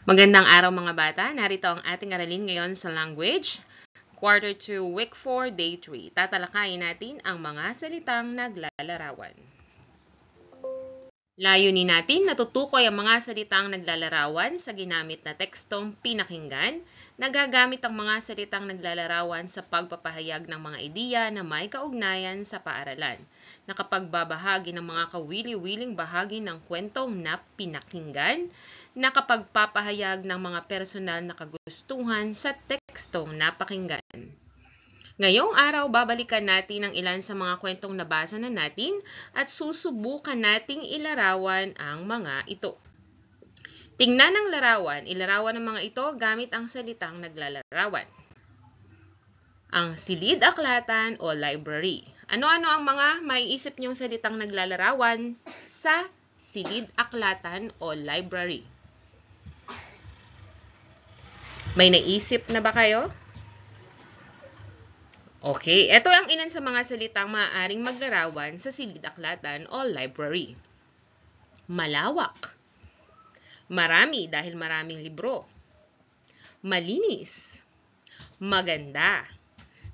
Magandang araw mga bata, narito ang ating aralin ngayon sa language, Quarter 2, Week 4, Day 3. Tatalakayin natin ang mga salitang naglalarawan. Layunin natin na tutukoy ang mga salitang naglalarawan sa ginamit na tekstong pinakinggan. Nagagamit ang mga salitang naglalarawan sa pagpapahayag ng mga ideya na may kaugnayan sa paaralan. Nakapagbabahagi ng mga kawili-wiling bahagi ng kwentong na pinakinggan. Nakapagpapahayag ng mga personal na kagustuhan sa tekstong napakinggan. Ngayong araw, babalikan natin ang ilan sa mga kwentong nabasa na natin at susubukan nating ilarawan ang mga ito. Tingnan ang larawan. Ilarawan ang mga ito gamit ang salitang naglalarawan. Ang silid-aklatan o library. Ano-ano ang mga maiisip niyong salitang naglalarawan sa silid-aklatan o library? May naisip na ba kayo? Okay, ito ang ilan sa mga salitang maaaring maglarawan sa silid-aklatan o library. Malawak. Marami dahil maraming libro. Malinis. Maganda.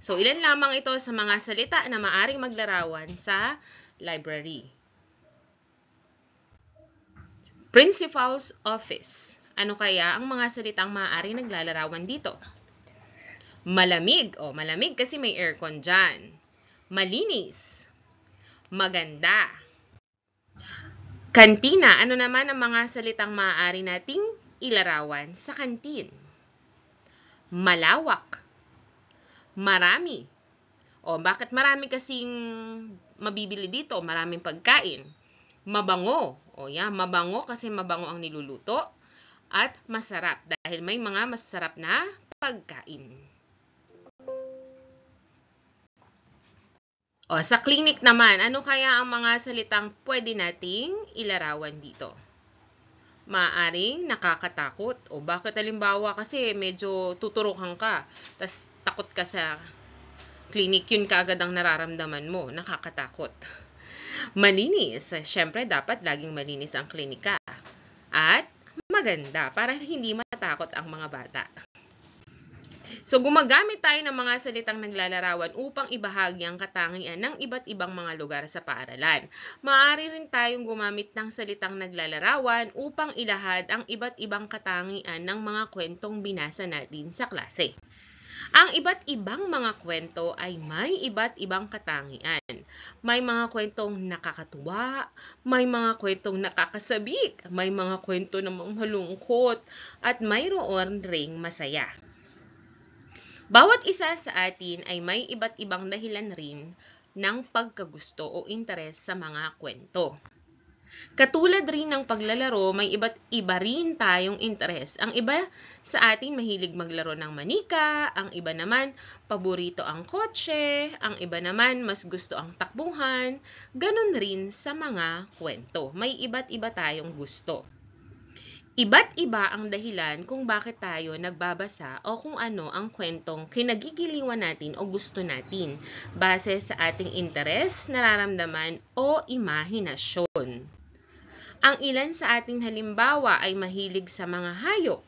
So, ilan lamang ito sa mga salita na maaaring maglarawan sa library. Principal's office. Ano kaya ang mga salitang maaaring naglalarawan dito? Malamig. Malamig kasi may aircon dyan. Malinis. Maganda. Kantina. Ano naman ang mga salitang maaari nating ilarawan sa kantin? Malawak. Marami. Bakit marami kasing mabibili dito? Maraming pagkain. Mabango. Mabango kasi mabango ang niluluto. At masarap dahil may mga masarap na pagkain. Sa clinic naman, ano kaya ang mga salitang pwede nating ilarawan dito? Maaaring nakakatakot. Bakit halimbawa kasi medyo tuturukan ka, tas takot ka sa clinic, yun kaagad ang nararamdaman mo, nakakatakot. Malinis. Siyempre, dapat laging malinis ang klinika. At maganda, para hindi matakot ang mga bata. So, gumagamit tayo ng mga salitang naglalarawan upang ibahagi ang katangian ng iba't ibang mga lugar sa paaralan. Maaari rin tayong gumamit ng salitang naglalarawan upang ilahad ang iba't ibang katangian ng mga kwentong binasa natin sa klase. Ang iba't ibang mga kwento ay may iba't ibang katangian. May mga kwentong nakakatuwa, may mga kwentong nakakasabik, may mga kwento namang malungkot, at mayroon ring masaya. Bawat isa sa atin ay may iba't ibang dahilan rin ng pagkagusto o interes sa mga kwento. Katulad rin ng paglalaro, may iba't iba rin tayong interes. Ang iba sa atin mahilig maglaro ng manika, ang iba naman paborito ang kotse, ang iba naman mas gusto ang takbuhan. Ganon rin sa mga kwento. May iba't iba tayong gusto. Iba't iba ang dahilan kung bakit tayo nagbabasa o kung ano ang kwentong kinagigiliwan natin o gusto natin base sa ating interes, nararamdaman o imahinasyon. Ang ilan sa ating halimbawa ay mahilig sa mga hayop,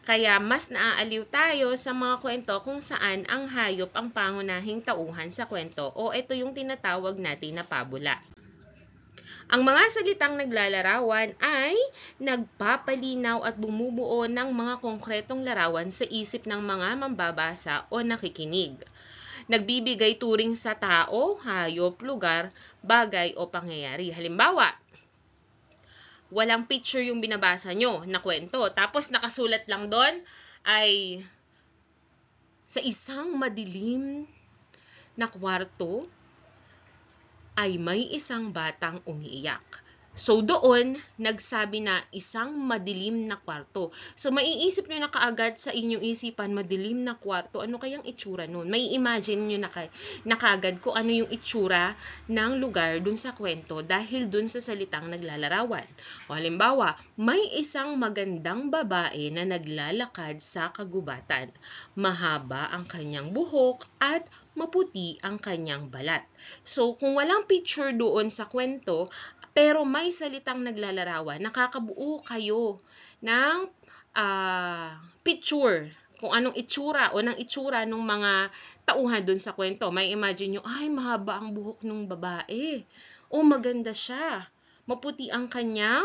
kaya mas naaaliw tayo sa mga kwento kung saan ang hayop ang pangunahing tauhan sa kwento o ito yung tinatawag natin na pabula. Ang mga salitang naglalarawan ay nagpapalinaw at bumubuo ng mga konkretong larawan sa isip ng mga mambabasa o nakikinig. Nagbibigay turing sa tao, hayop, lugar, bagay o pangyayari. Halimbawa, walang picture yung binabasa nyo na kwento. Tapos nakasulat lang doon ay sa isang madilim na kwarto ay may isang batang umiiyak. So doon, nagsabi na isang madilim na kwarto. So maiisip nyo na kaagad sa inyong isipan, madilim na kwarto, ano kayang itsura nun? May imagine nyo na kaagad kung ano yung itsura ng lugar dun sa kwento dahil dun sa salitang naglalarawan. Halimbawa, may isang magandang babae na naglalakad sa kagubatan. Mahaba ang kanyang buhok at maputi ang kanyang balat. So, kung walang picture doon sa kwento, pero may salitang naglalarawan, nakakabuo kayo ng picture, kung anong itsura o ng itsura ng mga tauhan dun sa kwento. May imagine nyo, ay, mahaba ang buhok ng babae. O, maganda siya. Maputi ang kanyang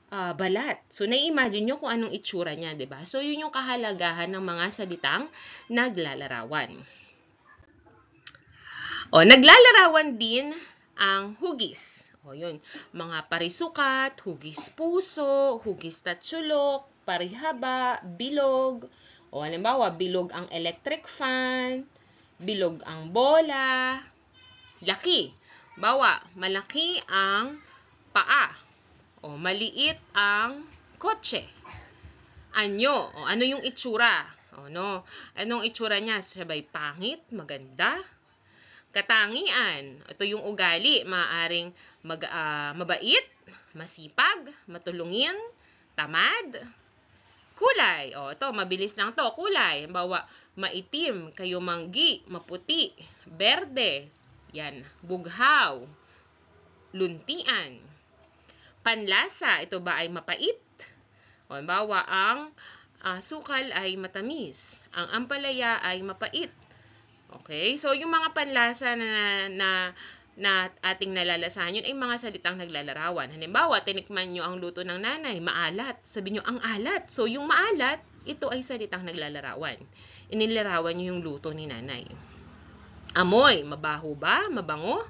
balat. So, nai-imagine nyo kung anong itsura niya, di ba? So, yun yung kahalagahan ng mga salitang naglalarawan. O, naglalarawan din ang hugis. O, yun. Mga parisukat, hugis puso, hugis tatsulok, parihaba, bilog. O, halimbawa, bilog ang electric fan, bilog ang bola, laki. Bawa, malaki ang paa. O, maliit ang kotse. Anyo. O, ano yung itsura? O, no? Anong itsura niya? Sabay pangit, maganda. Katangian. Ito yung ugali. Maaaring mabait, masipag, matulungin, tamad. Kulay. O, ito, mabilis lang to. Kulay. Halimbawa, maitim, kayumanggi, maputi, berde. Yan. Bughaw. Luntian. Panlasa. Ito ba ay mapait? O, halimbawa, ang sukal ay matamis. Ang ampalaya ay mapait. Okay? So, yung mga panlasa na ating nalalasahan, yun ay mga salitang naglalarawan. Halimbawa, tinikman nyo ang luto ng nanay, maalat. Sabi nyo, ang alat. So, yung maalat, ito ay salitang naglalarawan. Inilarawan nyo yung luto ni nanay. Amoy, mabaho ba? Mabango?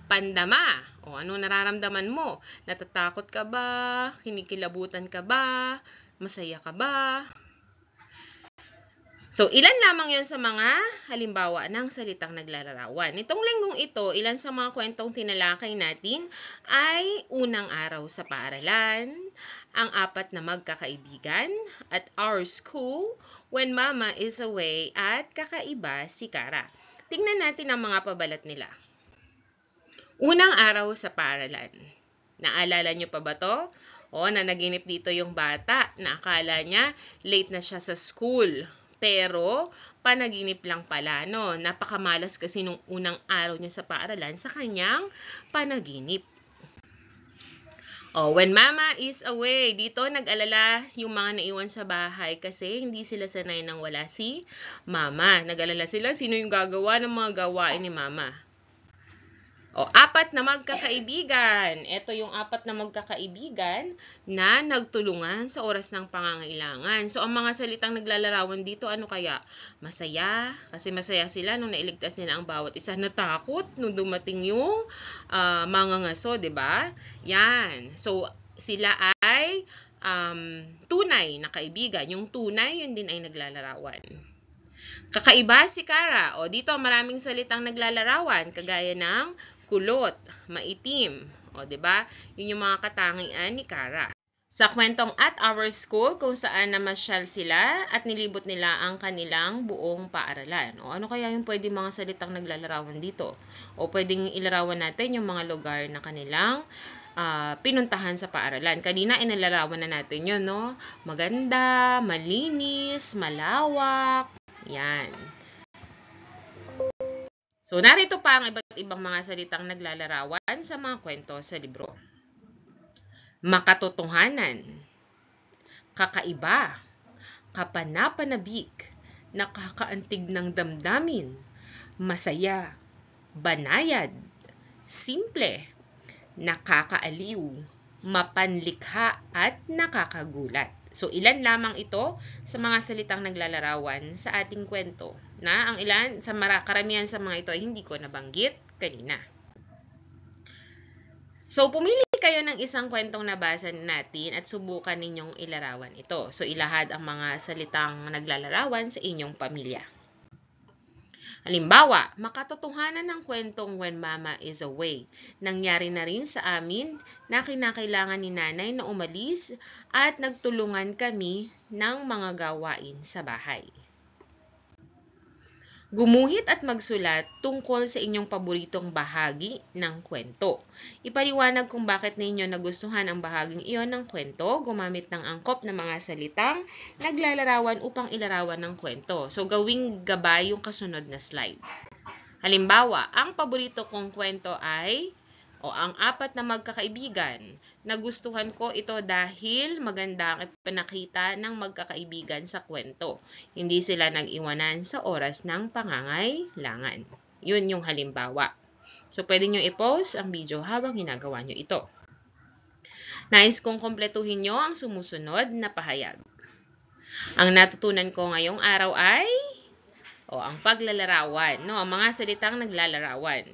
Pandama. O, ano nararamdaman mo? Natatakot ka ba? Kinikilabutan ka ba? Masaya ka ba? So, ilan lamang yon sa mga halimbawa ng salitang naglalarawan. Itong linggong ito, ilan sa mga kwentong tinalakay natin ay unang araw sa paaralan, ang apat na magkakaibigan, at our school, when mama is away, at kakaiba si Kara. Tingnan natin ang mga pabalat nila. Unang araw sa paaralan. Naalala nyo pa ba to? O, nanaginip dito yung bata na akala niya late na siya sa school. Pero, panaginip lang pala, no? Napakamalas kasi nung unang araw niya sa paaralan sa kanyang panaginip. When mama is away, dito nag-alala yung mga naiwan sa bahay kasi hindi sila sanay nang wala si mama. Nag-alala sila, sino yung gagawa ng mga gawain ni mama? Apat na magkakaibigan. Ito yung apat na magkakaibigan na nagtulungan sa oras ng pangangailangan. So, ang mga salitang naglalarawan dito, ano kaya? Masaya, kasi masaya sila nung nailigtas nila ang bawat isa. Natakot nung dumating yung mangangaso, diba? Yan. So, sila ay tunay na kaibigan. Yung tunay, yun din ay naglalarawan. Kakaiba si Kara. Dito maraming salitang naglalarawan, kagaya ng kulot, maitim. 'Di ba? Yun yung mga katangian ni Kara. Sa kwentong At Our School, kung saan namasyal sila at nilibot nila ang kanilang buong paaralan. Ano kaya yung pwedeng mga salitang naglalarawan dito? Pwedeng ilarawan natin yung mga lugar na kanilang pinuntahan sa paaralan. Kanina, inilarawan na natin yun, no? Maganda, malinis, malawak. Yan. So, narito pa ang iba't ibang mga salitang naglalarawan sa mga kwento sa libro. Makatotohanan, kakaiba, kapanapanabik, nakakaantig ng damdamin, masaya, banayad, simple, nakakaaliw, mapanlikha at nakakagulat. So, ilan lamang ito sa mga salitang naglalarawan sa ating kwento na ang ilan, karamihan sa mga ito ay hindi ko nabanggit kanina. So, pumili kayo ng isang kwentong nabasa natin at subukan ninyong ilarawan ito. So, ilahad ang mga salitang naglalarawan sa inyong pamilya. Halimbawa, makatotohanan ng kwentong When Mama is Away. Nangyari na rin sa amin na kinakailangan ni nanay na umalis at nagtulungan kami ng mga gawain sa bahay. Gumuhit at magsulat tungkol sa inyong paboritong bahagi ng kwento. Ipaliwanag kung bakit ninyo nagustuhan ang bahaging iyon ng kwento. Gumamit ng angkop na mga salitang naglalarawan upang ilarawan ng kwento. So, gawing gabay yung kasunod na slide. Halimbawa, ang paborito kong kwento ay, O ang apat na magkakaibigan. Nagustuhan ko ito dahil maganda ang ipinakita ng magkakaibigan sa kwento. Hindi sila nag-iwanan sa oras ng pangangailangan. Yun yung halimbawa. So, pwede nyo i-pause ang video habang ginagawa nyo ito. Nais kong kumpletuhin nyo ang sumusunod na pahayag. Ang natutunan ko ngayong araw ay ang paglalarawan, no? Ang mga salitang naglalarawan.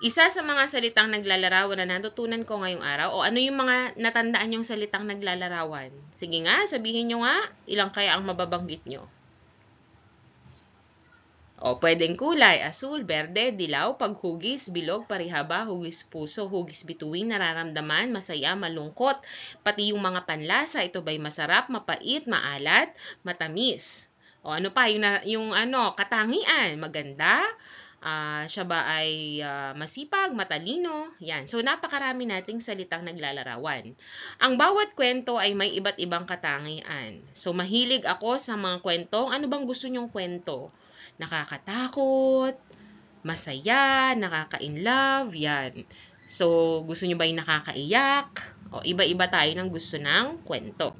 Isa sa mga salitang naglalarawan na natutunan ko ngayong araw, ano yung mga natandaan yung salitang naglalarawan? Sige nga, sabihin nyo nga, ilang kaya ang mababanggit nyo? Pwedeng kulay, asul, berde, dilaw, paghugis, bilog, parihaba, hugis puso, hugis bituin, nararamdaman, masaya, malungkot, pati yung mga panlasa, ito ba'y masarap, mapait, maalat, matamis. Ano pa, yung katangian, maganda, siya ba ay masipag, matalino? Yan. So, napakarami nating salitang naglalarawan. Ang bawat kwento ay may iba't ibang katangian. So, mahilig ako sa mga kwentong, ano bang gusto nyong kwento? Nakakatakot, masaya, nakaka-inlove, yan. So, gusto nyo ba yung nakakaiyak? Iba-iba tayo ng gusto ng kwento.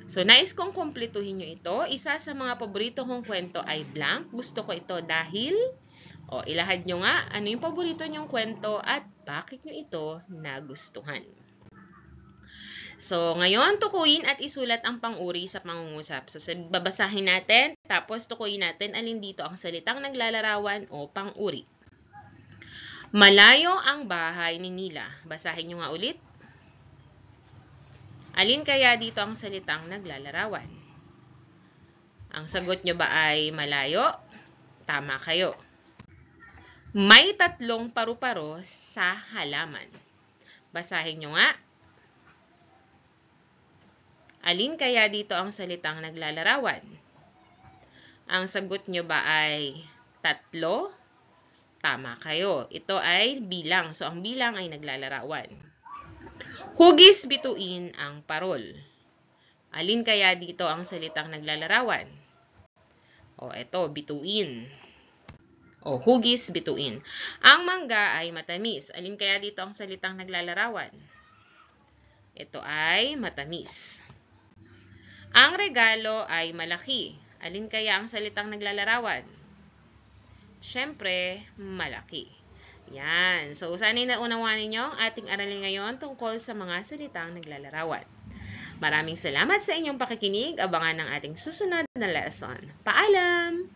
So, nais kong kumpletuhin nyo ito. Isa sa mga paborito kong kwento ay blank. Gusto ko ito dahil, ilahad nyo nga ano yung paborito nyong kwento at bakit nyo ito nagustuhan. So, ngayon, tukuyin at isulat ang pang-uri sa pangungusap. So, babasahin natin, tapos tukuyin natin alin dito ang salitang naglalarawan o pang-uri. Malayo ang bahay ni Nila. Basahin nyo nga ulit. Alin kaya dito ang salitang naglalarawan? Ang sagot nyo ba ay malayo? Tama kayo. May 3 paru-paro sa halaman. Basahin nyo nga. Alin kaya dito ang salitang naglalarawan? Ang sagot nyo ba ay 3? Tama kayo. Ito ay bilang. So, ang bilang ay naglalarawan. Hugis bituin ang parol. Alin kaya dito ang salitang naglalarawan? Ito, bituin. Hugis bituin. Ang mangga ay matamis. Alin kaya dito ang salitang naglalarawan? Ito ay matamis. Ang regalo ay malaki. Alin kaya ang salitang naglalarawan? Siyempre, malaki. Yan. So, sana'y naunawaan ninyo ang ating aralin ngayon tungkol sa mga salitang naglalarawan. Maraming salamat sa inyong pakikinig. Abangan ang ating susunod na lesson. Paalam!